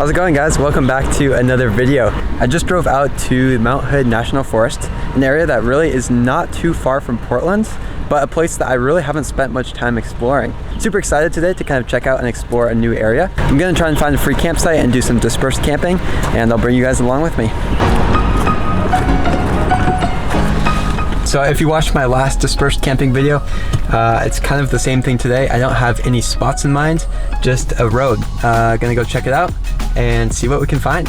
How's it going, guys? Welcome back to another video. I just drove out to Mount Hood National Forest, an area that really is not too far from Portland, but a place that I really haven't spent much time exploring. Super excited today to kind of check out and explore a new area. I'm gonna try and find a free campsite and do some dispersed camping, and I'll bring you guys along with me. So if you watched my last dispersed camping video, it's kind of the same thing today. I don't have any spots in mind, just a road. Gonna go check it out and see what we can find.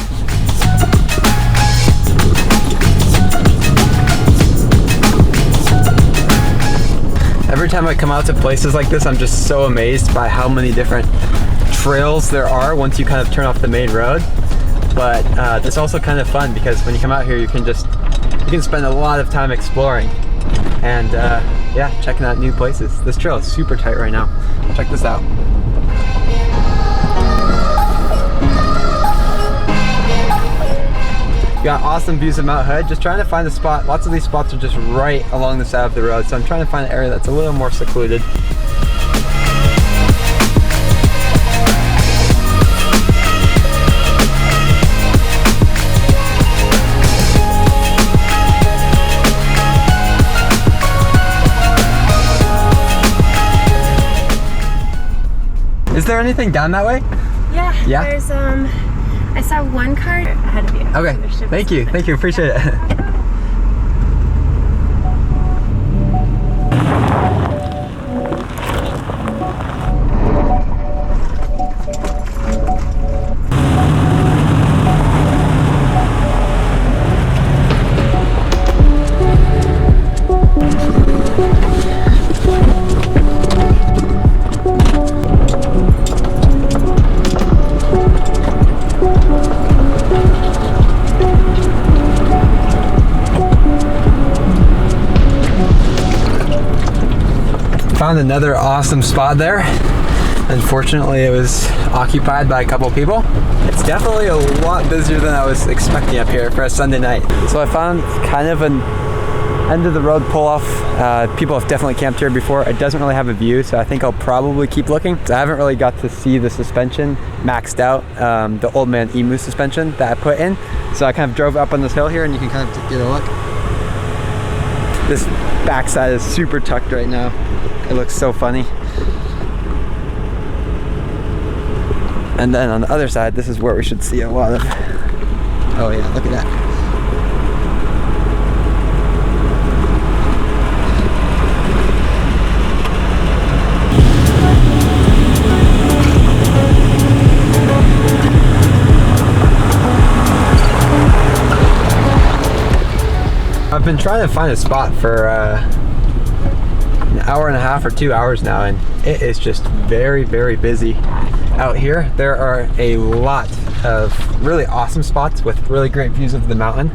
Every time I come out to places like this, I'm just so amazed by how many different trails there are once you kind of turn off the main road. But it's also kind of fun because when you come out here, you can spend a lot of time exploring and yeah, checking out new places. This trail is super tight right now. Check this out. You got awesome views of Mount Hood. Just trying to find a spot. Lots of these spots are just right along the side of the road, so I'm trying to find an area that's a little more secluded. Is there anything down that way? Yeah. There's I saw one car ahead of you. Okay. Thank you, appreciate it. Found another awesome spot there. Unfortunately, it was occupied by a couple people. It's definitely a lot busier than I was expecting up here for a Sunday night. So I found kind of an end of the road pull off. People have definitely camped here before. It doesn't really have a view, so I think I'll probably keep looking. So I haven't really got to see the suspension maxed out, the Old Man Emu suspension that I put in. So I kind of drove up on this hill here and you can kind of get a look. This backside is super tucked right now. It looks so funny. And then on the other side, this is where we should see a lot of, oh yeah, look at that. I've been trying to find a spot for an hour and a half or 2 hours now, and it is just very, very busy out here. There are a lot of really awesome spots with really great views of the mountain,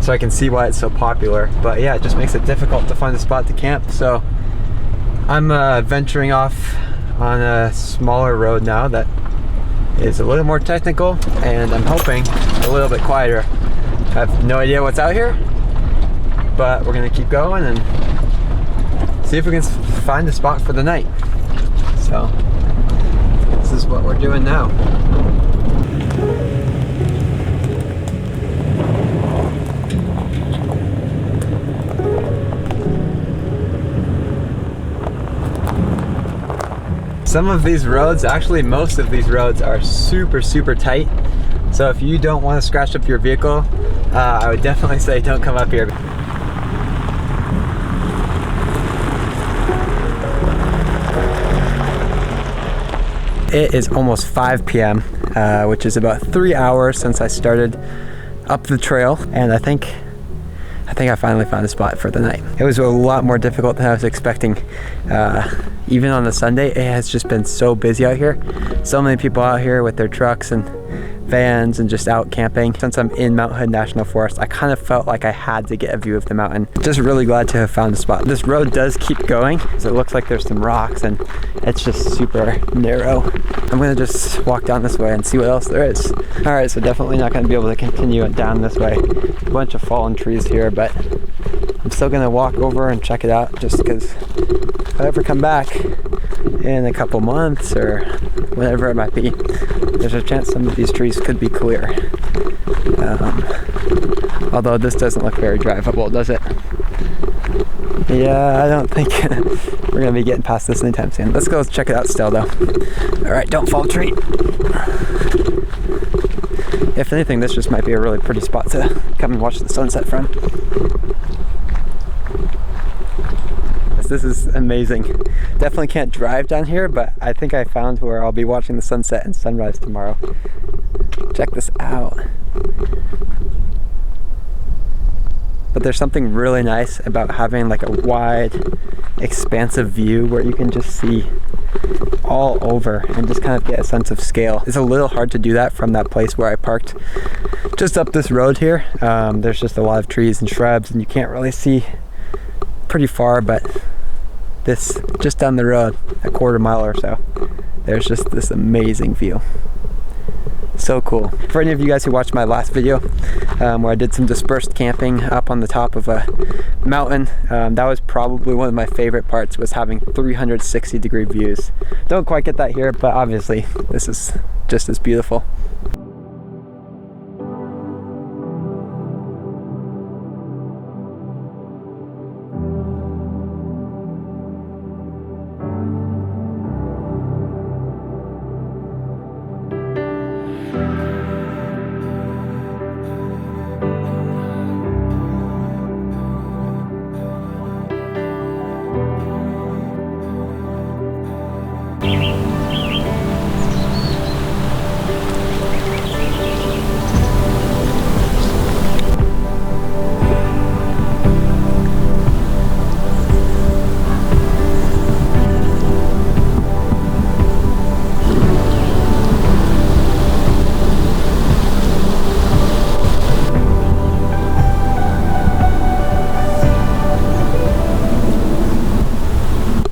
so I can see why it's so popular. But yeah, it just makes it difficult to find a spot to camp. So I'm venturing off on a smaller road now that is a little more technical, and I'm hoping a little bit quieter. I have no idea what's out here, but we're gonna keep going and see if we can find a spot for the night. So this is what we're doing now. Some of these roads, actually most of these roads, are super, super tight. So if you don't want to scratch up your vehicle, I would definitely say don't come up here. It is almost 5 p.m., which is about 3 hours since I started up the trail, and I think I finally found a spot for the night. It was a lot more difficult than I was expecting. Even on the Sunday, it has just been so busy out here. So many people out here with their trucks and vans and just out camping. Since I'm in Mount Hood National Forest, I kind of felt like I had to get a view of the mountain. Just really glad to have found a spot. This road does keep going, so it looks like there's some rocks and it's just super narrow. I'm gonna just walk down this way and see what else there is. All right, so definitely not gonna be able to continue it down this way. A bunch of fallen trees here, but I'm still gonna walk over and check it out just because if I ever come back in a couple months or whatever it might be, there's a chance some of these trees could be clear. Although this doesn't look very drivable, does it? Yeah, I don't think we're gonna be getting past this anytime soon. Let's go check it out still though. All right, don't fall tree. If anything, this just might be a really pretty spot to come and watch the sunset from. This is amazing. Definitely can't drive down here, but I think I found where I'll be watching the sunset and sunrise tomorrow. Check this out. But there's something really nice about having like a wide, expansive view where you can just see all over and just kind of get a sense of scale. It's a little hard to do that from that place where I parked just up this road here. There's just a lot of trees and shrubs and you can't really see pretty far, but this just down the road, a quarter mile or so, there's just this amazing view. So cool. For any of you guys who watched my last video where I did some dispersed camping up on the top of a mountain, that was probably one of my favorite parts, was having 360-degree views. Don't quite get that here, but obviously this is just as beautiful.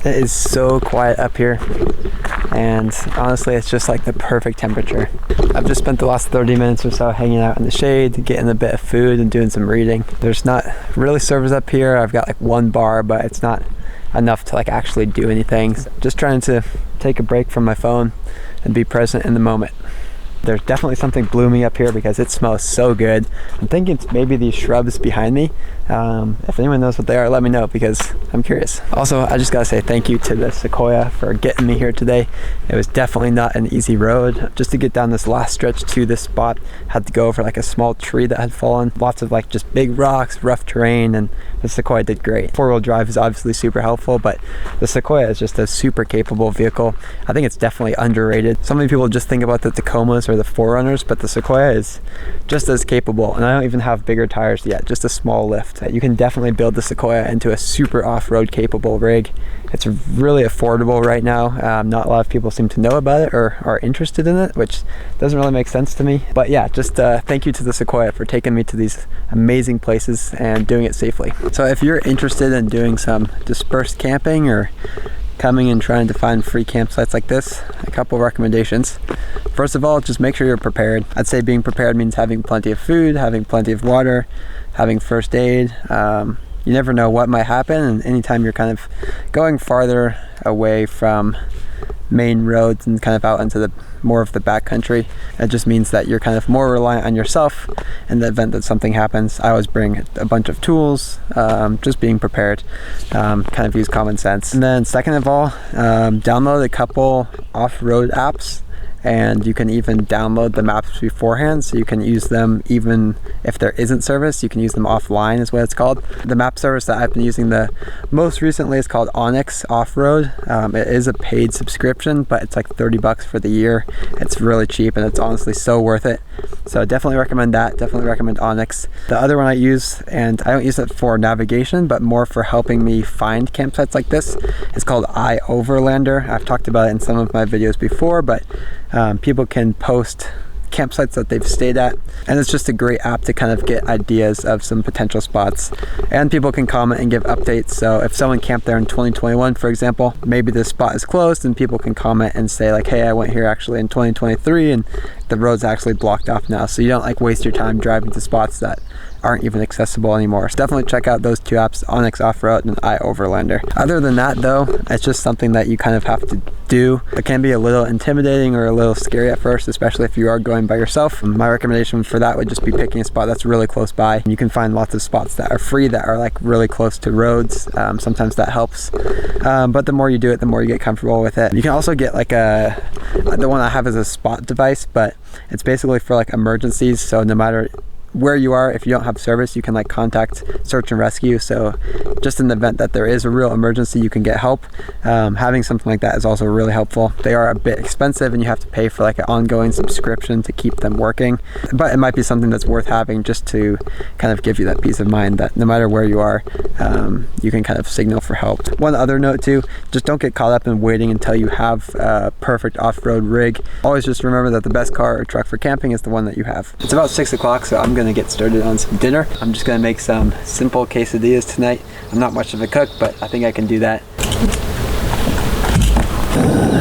It is so quiet up here, and honestly it's just like the perfect temperature. I've just spent the last 30 minutes or so hanging out in the shade, getting a bit of food and doing some reading. There's not really servers up here. I've got like one bar, but it's not enough to like actually do anything. So just trying to take a break from my phone and be present in the moment. There's definitely something blooming up here because it smells so good. I'm thinking it's maybe these shrubs behind me. If anyone knows what they are, let me know because I'm curious. Also, I just gotta say thank you to the Sequoia for getting me here today. It was definitely not an easy road. Just to get down this last stretch to this spot, had to go over like a small tree that had fallen. Lots of like just big rocks, rough terrain, and the Sequoia did great. Four-wheel drive is obviously super helpful, but the Sequoia is just a super capable vehicle. I think it's definitely underrated. So many people just think about the Tacomas or the 4Runners, but the Sequoia is just as capable, and I don't even have bigger tires yet, just a small lift. You can definitely build the Sequoia into a super off-road capable rig. It's really affordable right now. Not a lot of people seem to know about it or are interested in it, which doesn't really make sense to me. But yeah, just thank you to the Sequoia for taking me to these amazing places and doing it safely. So if you're interested in doing some dispersed camping or coming and trying to find free campsites like this, a couple recommendations. First of all, just make sure you're prepared. I'd say being prepared means having plenty of food, having plenty of water, having first aid. You never know what might happen, and anytime you're kind of going farther away from main roads and kind of out into the more of the backcountry, it just means that you're kind of more reliant on yourself in the event that something happens. I always bring a bunch of tools, just being prepared, kind of use common sense. And then second of all, download a couple off-road apps, and you can even download the maps beforehand, so you can use them even if there isn't service. You can use them offline is what it's called. The map service that I've been using the most recently is called Onyx Off-Road. It is a paid subscription, but it's like 30 bucks for the year. It's really cheap and it's honestly so worth it. So definitely recommend that. Definitely recommend Onyx. The other one I use, and I don't use it for navigation, but more for helping me find campsites like this, is called iOverlander. I've talked about it in some of my videos before, but people can post campsites that they've stayed at, and it's just a great app to kind of get ideas of some potential spots, and people can comment and give updates. So if someone camped there in 2021, for example, maybe this spot is closed, and people can comment and say like, hey, I went here actually in 2023 and the road's actually blocked off now, so you don't like waste your time driving to spots that aren't even accessible anymore. So definitely check out those two apps, Onyx Off-Road and iOverlander. Other than that though, it's just something that you kind of have to do. It can be a little intimidating or a little scary at first, especially if you are going by yourself. My recommendation for that would just be picking a spot that's really close by. You can find lots of spots that are free that are like really close to roads. Sometimes that helps, but the more you do it, the more you get comfortable with it. You can also get like the one I have is a spot device, but it's basically for like emergencies. So no matter where you are, if you don't have service, you can like contact search and rescue. So just in the event that there is a real emergency, you can get help. Having something like that is also really helpful. They are a bit expensive and you have to pay for like an ongoing subscription to keep them working, but it might be something that's worth having just to kind of give you that peace of mind that no matter where you are, you can kind of signal for help. One other note too, just don't get caught up in waiting until you have a perfect off-road rig. Always just remember that the best car or truck for camping is the one that you have. It's about 6 o'clock, so I'm gonna get started on some dinner. I'm just gonna make some simple quesadillas tonight. I'm not much of a cook, but I think I can do that.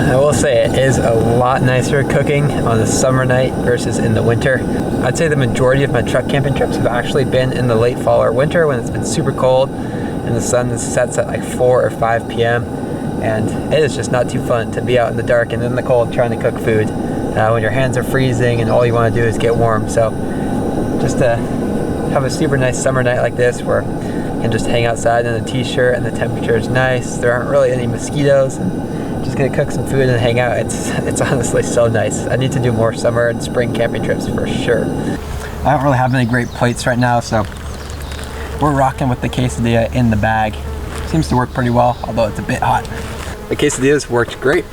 I will say it is a lot nicer cooking on a summer night versus in the winter. I'd say the majority of my truck camping trips have actually been in the late fall or winter when it's been super cold and the sun sets at like 4 or 5 p.m. and it is just not too fun to be out in the dark and in the cold trying to cook food when your hands are freezing and all you want to do is get warm. So just to have a super nice summer night like this where you can just hang outside in a t-shirt and the temperature is nice, there aren't really any mosquitoes, and just gonna cook some food and hang out. It's honestly so nice. I need to do more summer and spring camping trips for sure. I don't really have any great plates right now, so we're rocking with the quesadilla in the bag. Seems to work pretty well, although it's a bit hot. The quesadillas worked great.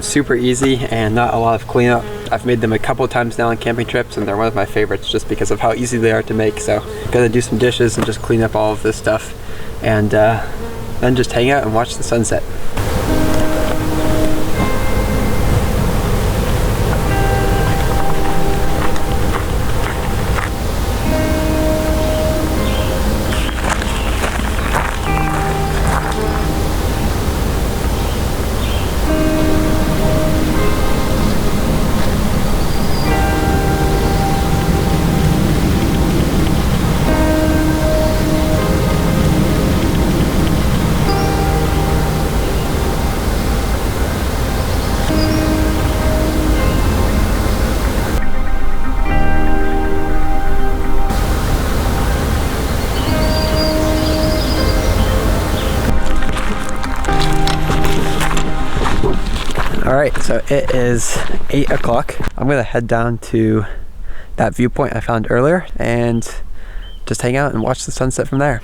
Super easy and not a lot of cleanup. I've made them a couple times now on camping trips and they're one of my favorites just because of how easy they are to make. So gotta do some dishes and just clean up all of this stuff and then just hang out and watch the sunset. Alright, so it is 8 o'clock. I'm gonna head down to that viewpoint I found earlier and just hang out and watch the sunset from there.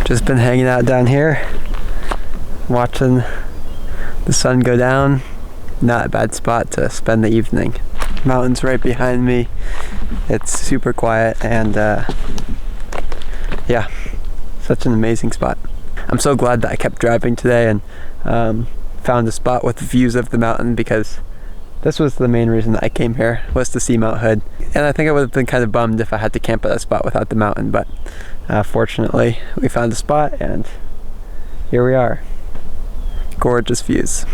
Just been hanging out down here, watching the sun go down. Not a bad spot to spend the evening. Mountains right behind me. It's super quiet and yeah, such an amazing spot. I'm so glad that I kept driving today and found a spot with views of the mountain, because this was the main reason that I came here, was to see Mount Hood. And I think I would have been kind of bummed if I had to camp at a spot without the mountain, but fortunately we found a spot and here we are. Gorgeous views.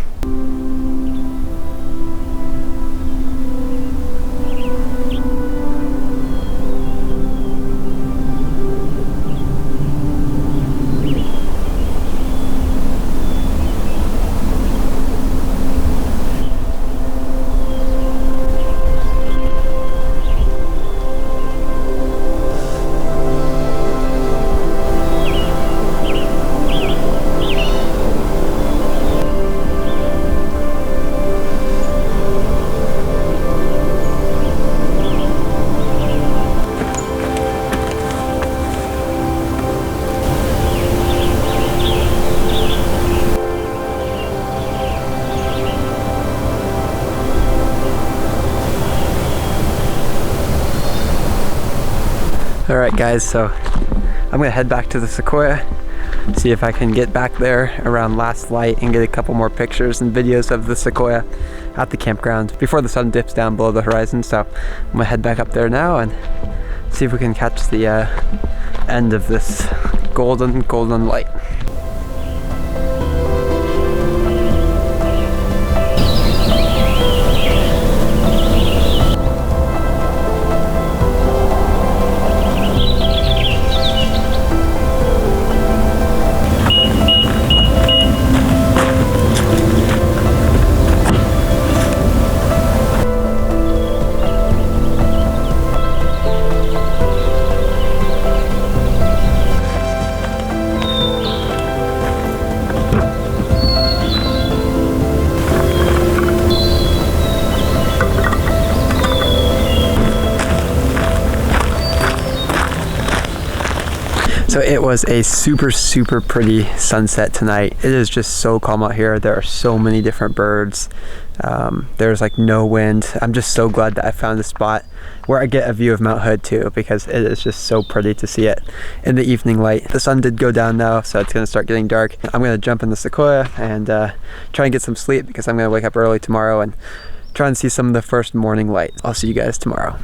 All right guys, so I'm gonna head back to the Sequoia, see if I can get back there around last light and get a couple more pictures and videos of the Sequoia at the campground before the sun dips down below the horizon. So I'm gonna head back up there now and see if we can catch the end of this golden light. So it was a super pretty sunset tonight. It is just so calm out here. There are so many different birds. There's like no wind. I'm just so glad that I found a spot where I get a view of Mount Hood too, because it is just so pretty to see it in the evening light. The sun did go down now, so it's gonna start getting dark. I'm gonna jump in the Sequoia and try and get some sleep, because I'm gonna wake up early tomorrow and try and see some of the first morning light. I'll see you guys tomorrow.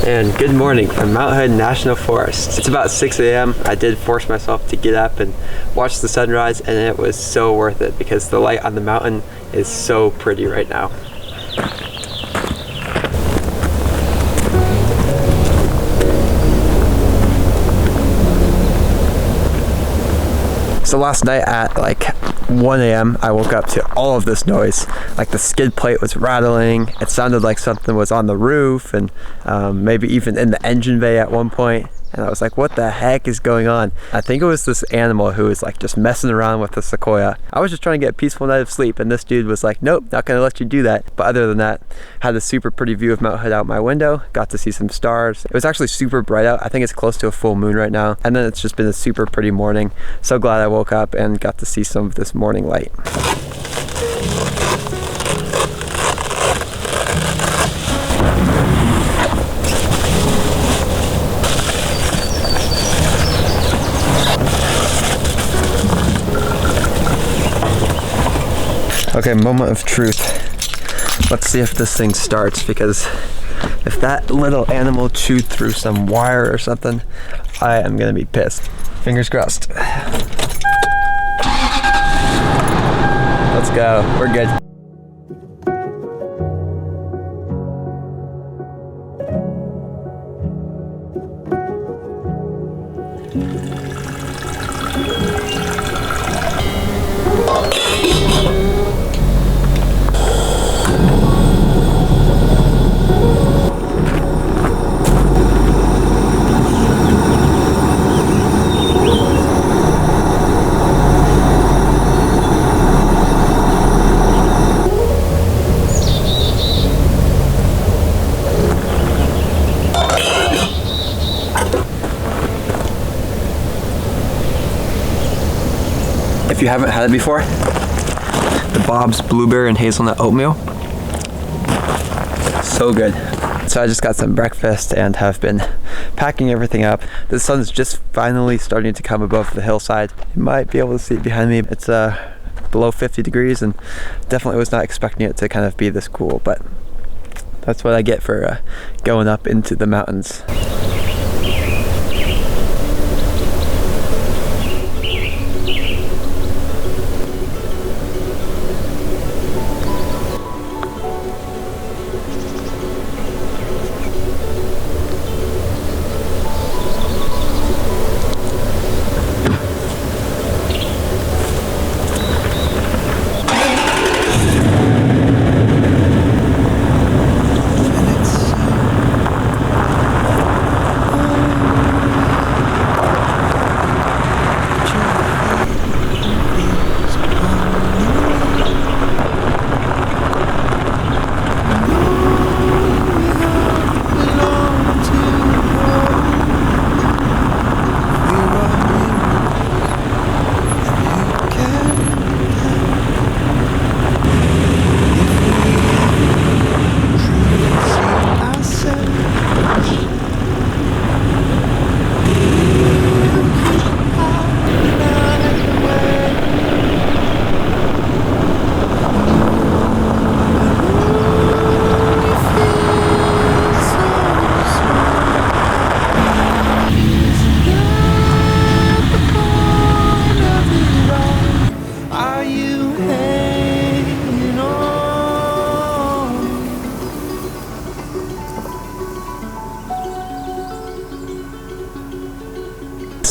And good morning from Mount Hood National Forest. It's about 6 a.m. I did force myself to get up and watch the sunrise, and it was so worth it because the light on the mountain is so pretty right now. So last night at like 1 a.m. I woke up to all of this noise. Like the skid plate was rattling. It sounded like something was on the roof, and maybe even in the engine bay at one point. And I was like, what the heck is going on? I think it was this animal who was like just messing around with the Sequoia. I was just trying to get a peaceful night of sleep, and this dude was like, nope, not gonna let you do that. But other than that, had a super pretty view of Mount Hood out my window, got to see some stars. It was actually super bright out. I think it's close to a full moon right now. And then it's just been a super pretty morning. So glad I woke up and got to see some of this morning light. Okay, moment of truth. Let's see if this thing starts, because if that little animal chewed through some wire or something, I am gonna be pissed. Fingers crossed. Let's go, we're good. If you haven't had it before, the Bob's Blueberry and Hazelnut Oatmeal. So good. So I just got some breakfast and have been packing everything up. The sun's just finally starting to come above the hillside. You might be able to see it behind me. It's below 50 degrees, and definitely was not expecting it to kind of be this cool, but that's what I get for going up into the mountains.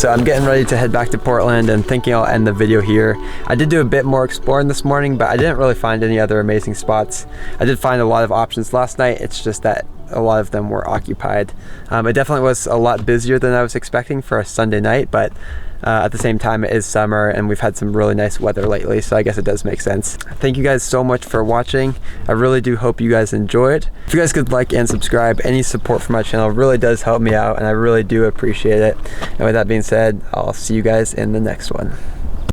so I'm getting ready to head back to Portland and thinking I'll end the video here. I did do a bit more exploring this morning, but I didn't really find any other amazing spots. I did find a lot of options last night. It's just that a lot of them were occupied. It definitely was a lot busier than I was expecting for a Sunday night, but at the same time it is summer and we've had some really nice weather lately, so I guess it does make sense. Thank you guys so much for watching. I really do hope you guys enjoyed. If you guys could like and subscribe, any support for my channel really does help me out and I really do appreciate it. And with that being said, I'll see you guys in the next one.